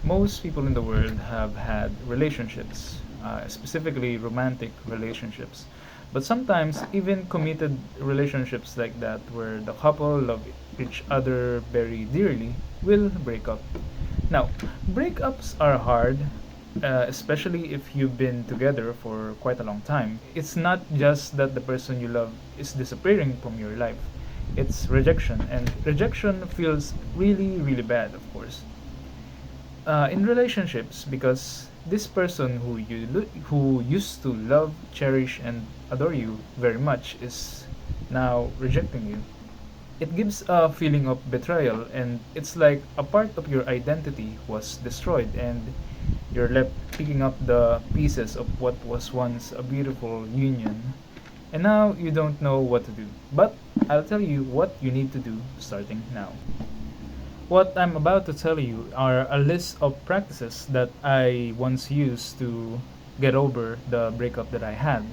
Most people in the world have had relationships, specifically romantic relationships. But sometimes, even committed relationships like that, where the couple love each other very dearly, will break up. Now, breakups are hard, especially if you've been together for quite a long time. It's not just that the person you love is disappearing from your life, it's rejection, and rejection feels really, really bad, of course. In relationships, because this person who used to love, cherish, and adore you very much is now rejecting you. It gives a feeling of betrayal, and it's like a part of your identity was destroyed, and you're left picking up the pieces of what was once a beautiful union, and now you don't know what to do. But I'll tell you what you need to do starting now. What I'm about to tell you are a list of practices that I once used to get over the breakup that I had.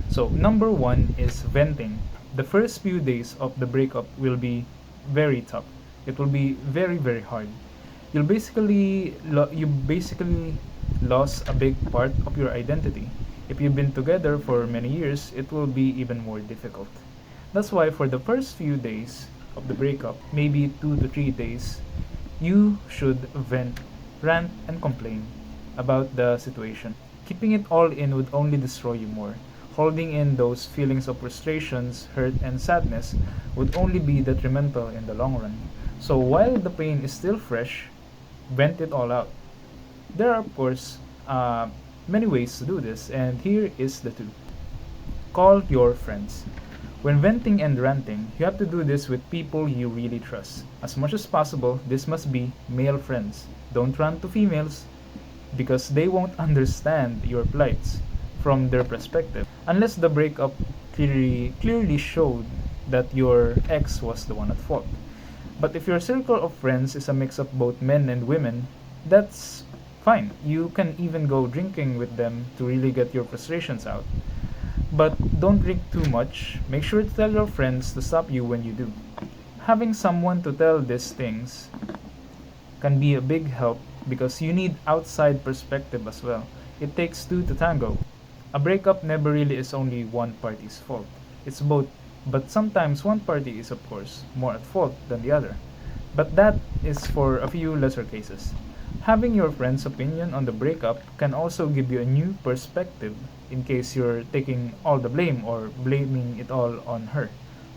So, number one is venting. The first few days of the breakup will be very tough. It will be very, very hard. You basically lost a big part of your identity. If you've been together for many years, it will be even more difficult. That's why for the first few days of the breakup, maybe 2 to 3 days, you should vent, rant, and complain about the situation. Keeping it all in would only destroy you more. Holding in those feelings of frustrations, hurt, and sadness would only be detrimental in the long run. So while the pain is still fresh, vent it all out. There are, of course, many ways to do this, and here is the two. Call your friends. When venting and ranting, you have to do this with people you really trust. As much as possible, this must be male friends. Don't rant to females because they won't understand your plights from their perspective unless the breakup clearly showed that your ex was the one at fault. But if your circle of friends is a mix of both men and women, that's fine. You can even go drinking with them to really get your frustrations out. But don't drink too much. Make sure to tell your friends to stop you when you do. Having someone to tell these things can be a big help because you need outside perspective as well. It takes two to tango. A breakup never really is only one party's fault. It's both, but sometimes one party is, of course, more at fault than the other. But that is for a few lesser cases. Having your friend's opinion on the breakup can also give you a new perspective in case you're taking all the blame or blaming it all on her.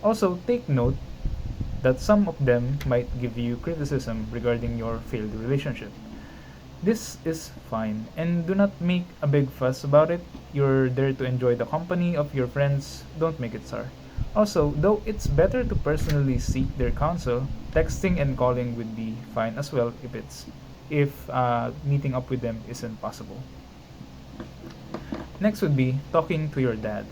Also, take note that some of them might give you criticism regarding your failed relationship. This is fine, and do not make a big fuss about it. You're there to enjoy the company of your friends, don't make it sour. Also, though it's better to personally seek their counsel, texting and calling would be fine as well if meeting up with them isn't possible. Next would be talking to your dad.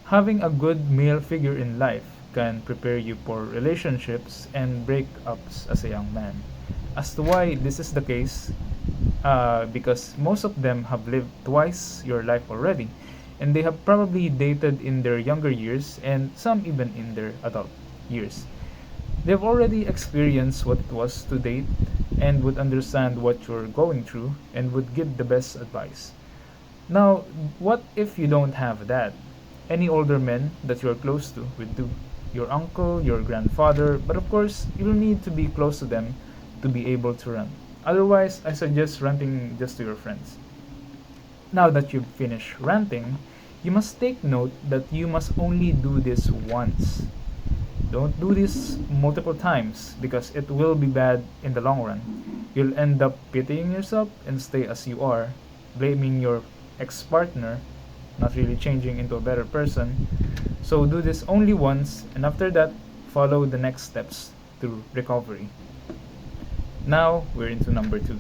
Having a good male figure in life can prepare you for relationships and breakups as a young man. As to why this is the case, because most of them have lived twice your life already, and they have probably dated in their younger years and some even in their adult years. They've already experienced what it was to date and would understand what you're going through and would give the best advice. Now, what if you don't have that? Any older men that you're close to would do. Your uncle, your grandfather, but of course, you'll need to be close to them to be able to rant. Otherwise, I suggest ranting just to your friends. Now that you've finished ranting, you must take note that you must only do this once. Don't do this multiple times because it will be bad in the long run. You'll end up pitying yourself and stay as you are, blaming your ex partner, not really changing into a better person. So do this only once, and after that, follow the next steps to recovery. Now we're into number two.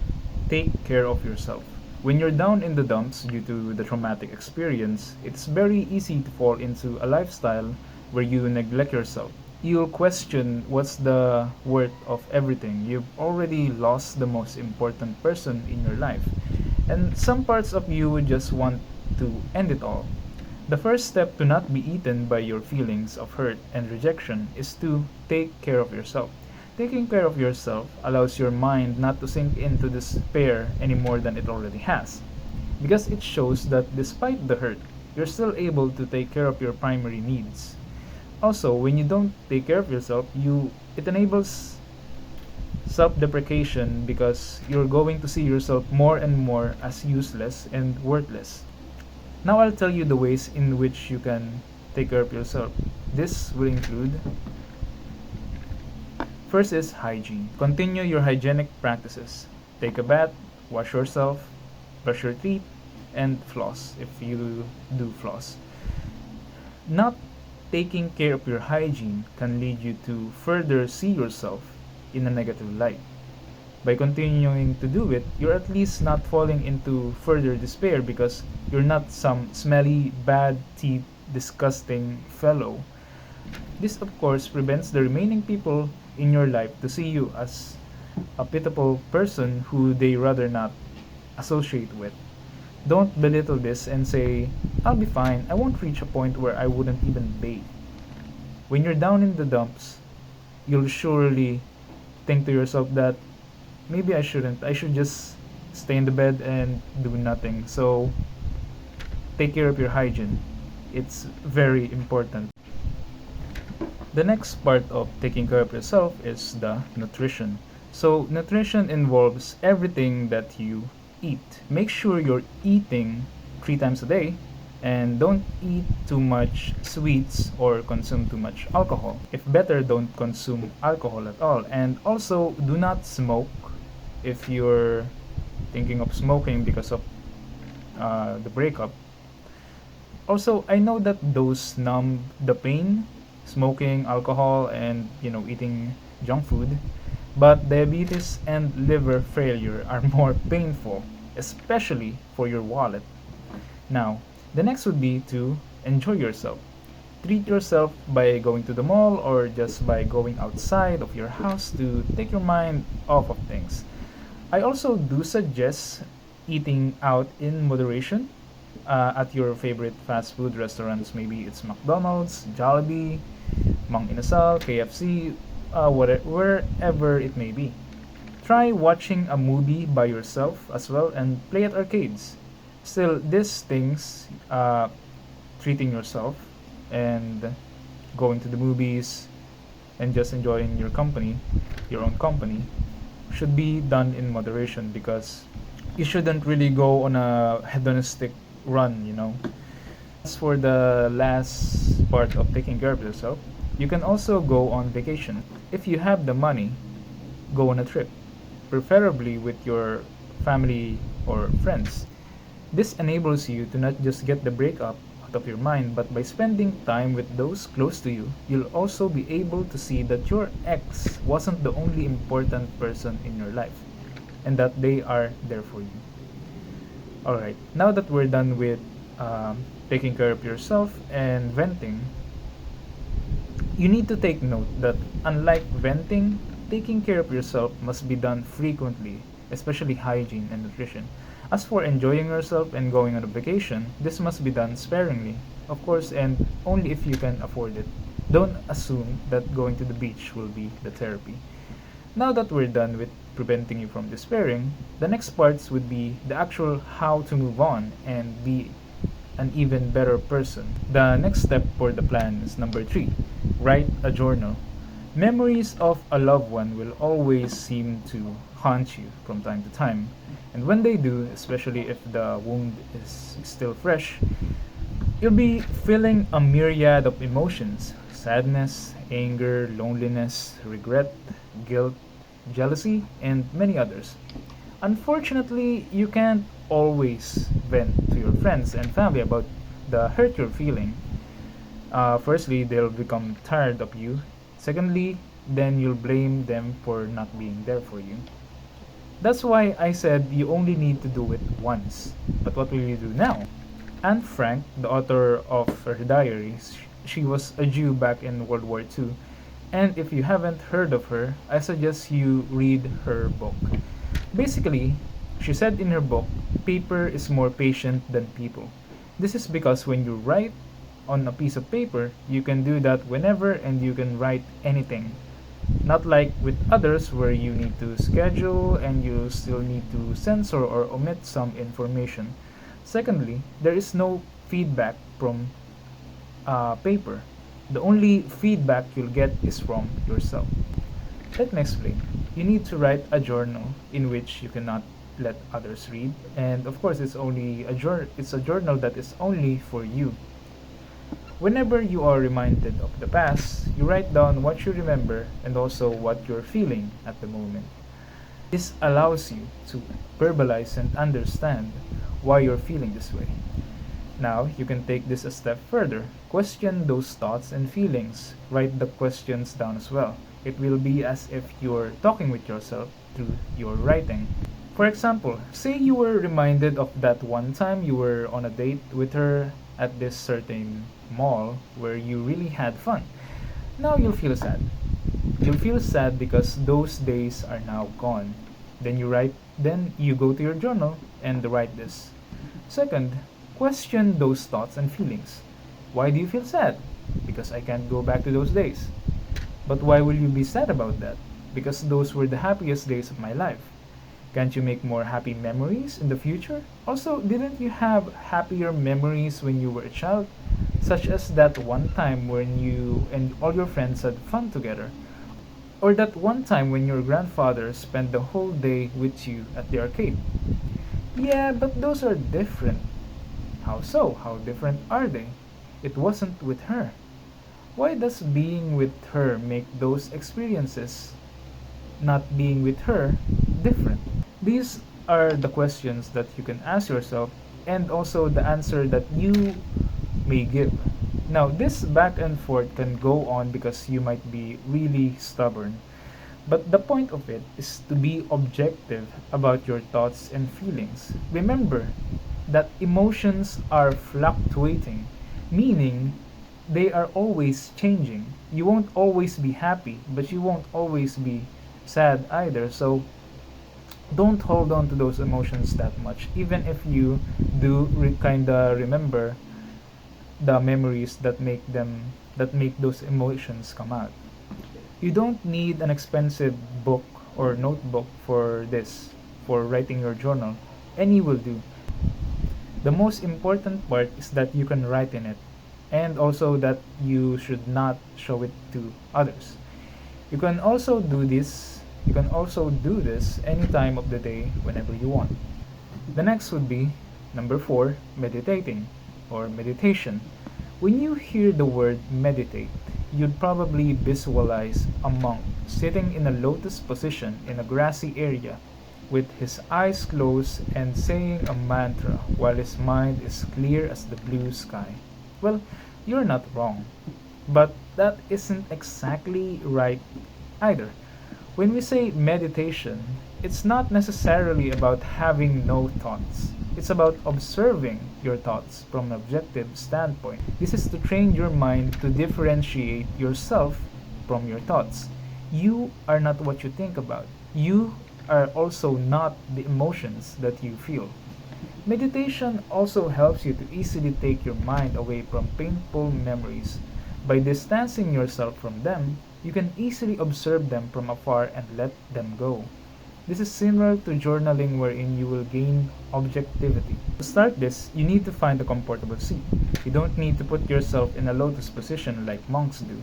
Take care of yourself. When you're down in the dumps due to the traumatic experience, it's very easy to fall into a lifestyle where you neglect yourself. You'll question what's the worth of everything. You've already lost the most important person in your life. And some parts of you would just want to end it all. The first step to not be eaten by your feelings of hurt and rejection is to take care of yourself. Taking care of yourself allows your mind not to sink into despair any more than it already has, because it shows that despite the hurt, you're still able to take care of your primary needs. Also, when you don't take care of yourself, it enables self-deprecation because you're going to see yourself more and more as useless and worthless. Now I'll tell you the ways in which you can take care of yourself. This will include: first is hygiene. Continue your hygienic practices. Take a bath, wash yourself, brush your teeth, and floss if you do floss. Not taking care of your hygiene can lead you to further see yourself in a negative light. By continuing to do it, you're at least not falling into further despair because you're not some smelly, bad teeth, disgusting fellow. This, of course, prevents the remaining people in your life to see you as a pitiful person who they rather not associate with. Don't belittle this and say, I'll be fine, I won't reach a point where I wouldn't even bathe. When you're down in the dumps, you'll surely think to yourself that maybe I shouldn't. I should just stay in the bed and do nothing. So take care of your hygiene. It's very important. The next part of taking care of yourself is the nutrition. So nutrition involves everything that you eat. Make sure you're eating 3 times a day, and don't eat too much sweets or consume too much alcohol. If better, don't consume alcohol at all. And also, do not smoke if you're thinking of smoking because of the breakup. Also, I know that those numb the pain, smoking, alcohol, and eating junk food, but diabetes and liver failure are more painful, especially for your wallet. Now, the next would be to enjoy yourself. Treat yourself by going to the mall or just by going outside of your house to take your mind off of things. I also do suggest eating out in moderation at your favorite fast food restaurants. Maybe it's McDonald's, Jollibee, Mang Inasal, KFC, wherever it may be. Try watching a movie by yourself as well and play at arcades. Still, these things, treating yourself and going to the movies and just enjoying your own company, should be done in moderation because you shouldn't really go on a hedonistic run. As for the last part of taking care of yourself, you can also go on vacation. If you have the money, go on a trip, preferably with your family or friends. This enables you to not just get the breakup out of your mind, but by spending time with those close to you, you'll also be able to see that your ex wasn't the only important person in your life and that they are there for you. Alright, now that we're done with taking care of yourself and venting, you need to take note that unlike venting, taking care of yourself must be done frequently, especially hygiene and nutrition. As for enjoying yourself and going on a vacation, this must be done sparingly, of course, and only if you can afford it. Don't assume that going to the beach will be the therapy. Now that we're done with preventing you from despairing, the next parts would be the actual how to move on and be an even better person. The next step for the plan is number 3. Write a journal. Memories of a loved one will always seem to haunt you from time to time. And when they do, especially if the wound is still fresh, you'll be feeling a myriad of emotions: sadness, anger, loneliness, regret, guilt, jealousy, and many others. Unfortunately, you can't always vent to your friends and family about the hurt you're feeling. Firstly, they'll become tired of you. Secondly, then you'll blame them for not being there for you. That's why I said you only need to do it once. But what will you do now? Anne Frank, the author of her diaries, she was a Jew back in World War II. And if you haven't heard of her, I suggest you read her book. Basically, she said in her book, paper is more patient than people. This is because when you write on a piece of paper, you can do that whenever and you can write anything. Not like with others where you need to schedule and you still need to censor or omit some information. Secondly, there is no feedback from paper. The only feedback you'll get is from yourself. Let me explain. You need to write a journal in which you cannot let others read, and of course it's a journal that is only for you. Whenever you are reminded of the past, you write down what you remember and also what you're feeling at the moment. This allows you to verbalize and understand why you're feeling this way. Now, you can take this a step further. Question those thoughts and feelings. Write the questions down as well. It will be as if you're talking with yourself through your writing. For example, say you were reminded of that one time you were on a date with her at this certain mall where you really had fun. Now you'll feel sad. You'll feel sad because those days are now gone. Then you go to your journal and write this. Second, question those thoughts and feelings. Why do you feel sad? Because I can't go back to those days. But why will you be sad about that? Because those were the happiest days of my life. Can't you make more happy memories in the future? Also, didn't you have happier memories when you were a child? Such as that one time when you and all your friends had fun together. Or that one time when your grandfather spent the whole day with you at the arcade. Yeah, but those are different. How so? How different are they? It wasn't with her. Why does being with her make those experiences, not being with her, different? These are the questions that you can ask yourself and also the answer that you may give. Now, this back and forth can go on because you might be really stubborn. But the point of it is to be objective about your thoughts and feelings. Remember that emotions are fluctuating, meaning they are always changing. You won't always be happy, but you won't always be sad either. So don't hold on to those emotions that much, even if you do kinda remember the memories that make those emotions come out. You don't need an expensive book or notebook for this, for writing your journal. Any will do. The most important part is that you can write in it, and also that you should not show it to others. You can also do this any time of the day whenever you want. The next would be number 4, meditating or meditation. When you hear the word meditate, you'd probably visualize a monk sitting in a lotus position in a grassy area with his eyes closed and saying a mantra while his mind is clear as the blue sky. Well, you're not wrong, but that isn't exactly right either. When we say meditation, it's not necessarily about having no thoughts. It's about observing your thoughts from an objective standpoint. This is to train your mind to differentiate yourself from your thoughts. You are not what you think about. You are also not the emotions that you feel. Meditation also helps you to easily take your mind away from painful memories. By distancing yourself from them, you can easily observe them from afar and let them go. This is similar to journaling wherein you will gain objectivity. To start this, you need to find a comfortable seat. You don't need to put yourself in a lotus position like monks do.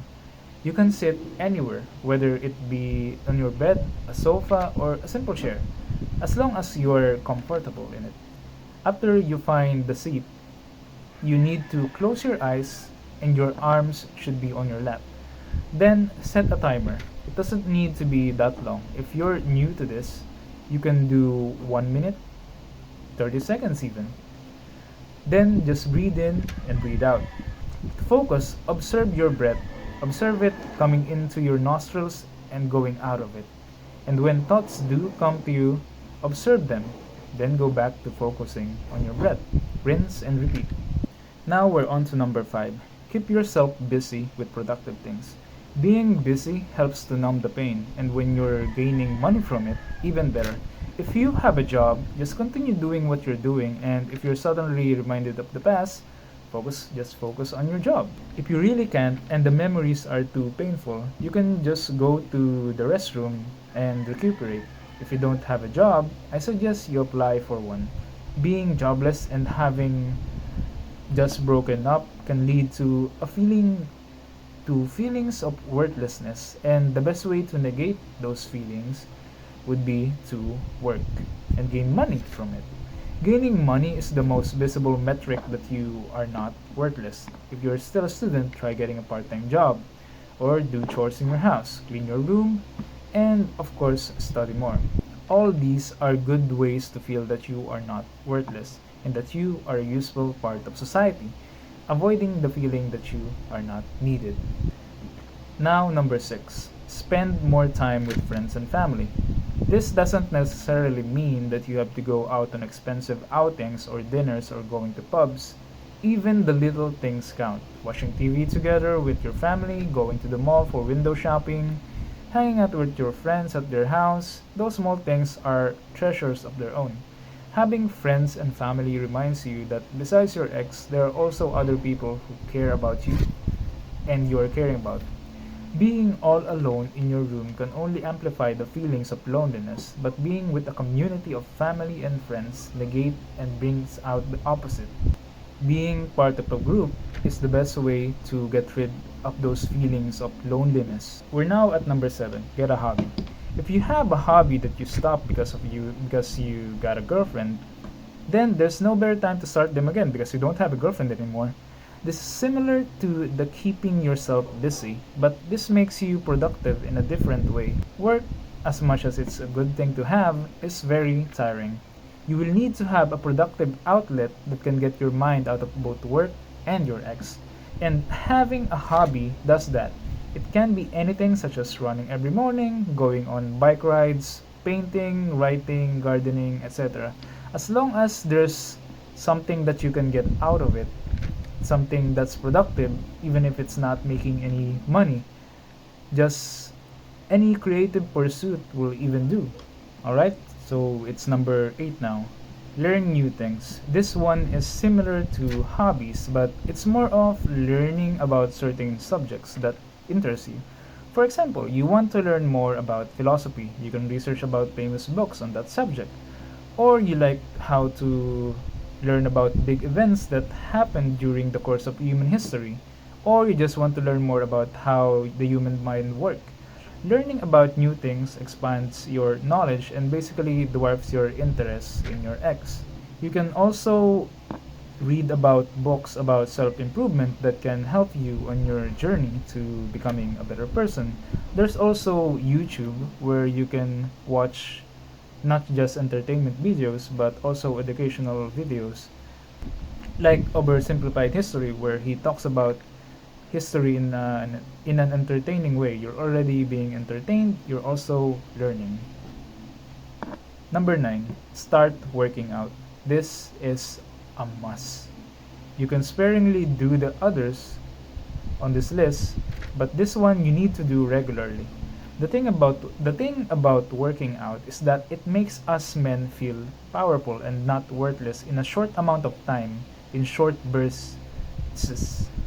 You can sit anywhere, whether it be on your bed, a sofa, or a simple chair, as long as you're comfortable in it. After you find the seat, you need to close your eyes and your arms should be on your lap. Then set a timer. It doesn't need to be that long. If you're new to this, you can do 1 minute, 30 seconds even. Then just breathe in and breathe out. To focus, observe your breath. Observe it coming into your nostrils and going out of it. And when thoughts do come to you, observe them. Then go back to focusing on your breath. Rinse and repeat. Now we're on to number 5. Keep yourself busy with productive things. Being busy helps to numb the pain, and when you're gaining money from it, even better. If you have a job, just continue doing what you're doing, and if you're suddenly reminded of the past, Focus on your job. If you really can't and the memories are too painful, you can just go to the restroom and recuperate. If you don't have a job, I suggest you apply for one. Being jobless and having just broken up can lead to feelings of worthlessness, and the best way to negate those feelings would be to work and gain money from it. Gaining money is the most visible metric that you are not worthless. If you're still a student, try getting a part-time job or do chores in your house, clean your room, and of course, study more. All these are good ways to feel that you are not worthless and that you are a useful part of society, avoiding the feeling that you are not needed. Now, number 6, spend more time with friends and family. This doesn't necessarily mean that you have to go out on expensive outings or dinners or going to pubs. Even the little things count. Watching TV together with your family, going to the mall for window shopping, hanging out with your friends at their house, those small things are treasures of their own. Having friends and family reminds you that besides your ex, there are also other people who care about you and you are caring about. Being all alone in your room can only amplify the feelings of loneliness, but being with a community of family and friends negate and brings out the opposite. Being part of a group is the best way to get rid of those feelings of loneliness. We're now at number 7, get a hobby. If you have a hobby that you stop because you got a girlfriend, then there's no better time to start them again because you don't have a girlfriend anymore. This is similar to the keeping yourself busy, but this makes you productive in a different way. Work, as much as it's a good thing to have, is very tiring. You will need to have a productive outlet that can get your mind out of both work and your ex. And having a hobby does that. It can be anything such as running every morning, going on bike rides, painting, writing, gardening, etc. As long as there's something that you can get out of it, something that's productive, even if it's not making any money, just any creative pursuit will even do. Alright, so it's number 8 now. Learn new things. This one is similar to hobbies, but it's more of learning about certain subjects that interest you. For example, you want to learn more about philosophy, you can research about famous books on that subject. Or you like how to learn about big events that happened during the course of human history. Or you just want to learn more about how the human mind works. Learning about new things expands your knowledge and basically dwarfs your interest in your ex. You can also read about books about self-improvement that can help you on your journey to becoming a better person. There's also YouTube where you can watch not just entertainment videos but also educational videos like Oversimplified History, where he talks about history in an entertaining way. You're already being entertained, you're also learning. Number 9, start working out. This is a must. You can sparingly do the others on this list, but this one you need to do regularly. The thing about working out is that it makes us men feel powerful and not worthless in a short amount of time, in short bursts.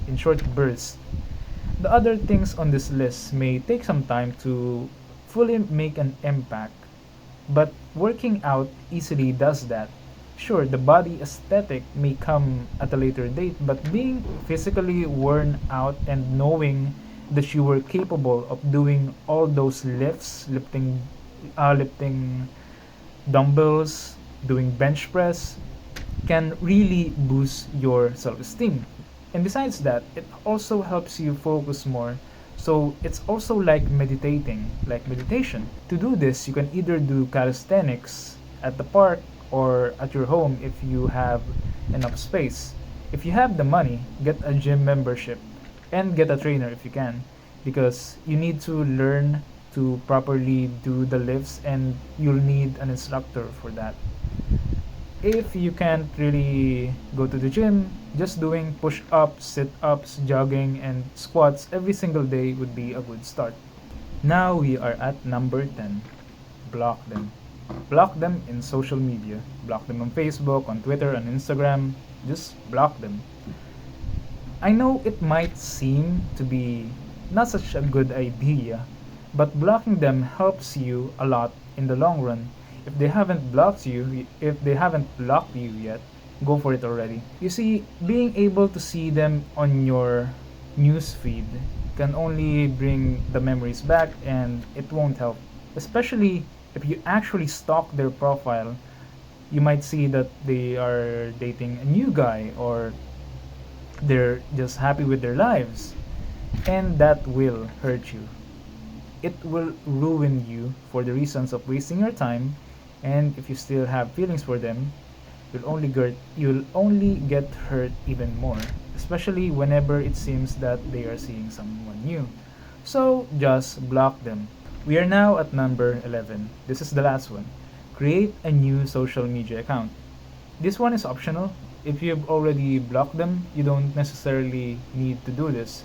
In short bursts. The other things on this list may take some time to fully make an impact, but working out easily does that. Sure, the body aesthetic may come at a later date, but being physically worn out and knowing that you were capable of doing all those lifts, lifting dumbbells, doing bench press, can really boost your self-esteem. And besides that, it also helps you focus more. So it's also like meditation. To do this, you can either do calisthenics at the park or at your home if you have enough space. If you have the money, get a gym membership and get a trainer if you can, because you need to learn to properly do the lifts and you'll need an instructor for that. If you can't really go to the gym, just doing push-ups, sit-ups, jogging, and squats every single day would be a good start. Now we are at number 10. Block them. Block them in social media. Block them on Facebook, on Twitter, on Instagram. Just block them. I know it might seem to be not such a good idea, but blocking them helps you a lot in the long run. If they haven't blocked you yet, go for it already. You see, being able to see them on your news feed can only bring the memories back and it won't help. Especially if you actually stalk their profile, you might see that they are dating a new guy or they're just happy with their lives, and that will hurt you. It will ruin you for the reasons of wasting your time, and if you still have feelings for them, you'll only get hurt even more, especially whenever it seems that they are seeing someone new. So just block them. We are now at number 11. This is the last one. Create a new social media account. This one is optional. If you've already blocked them, you don't necessarily need to do this.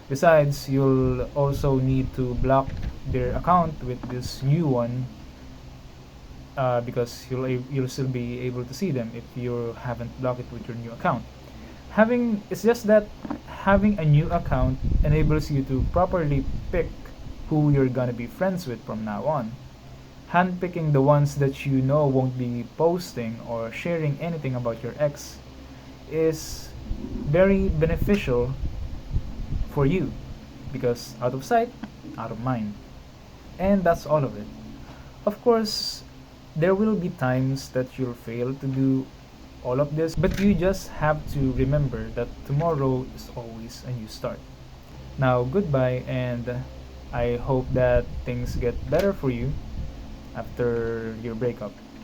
Besides, you'll also need to block their account with this new one, because you'll still be able to see them if you haven't blocked it with your new account. It's just that having a new account enables you to properly pick who you're gonna be friends with from now on. Handpicking the ones that you know won't be posting or sharing anything about your ex is very beneficial for you, because out of sight, out of mind. And that's all of it. Of course, there will be times that you'll fail to do all of this, but you just have to remember that tomorrow is always a new start. Now, goodbye, and I hope that things get better for you after your breakup.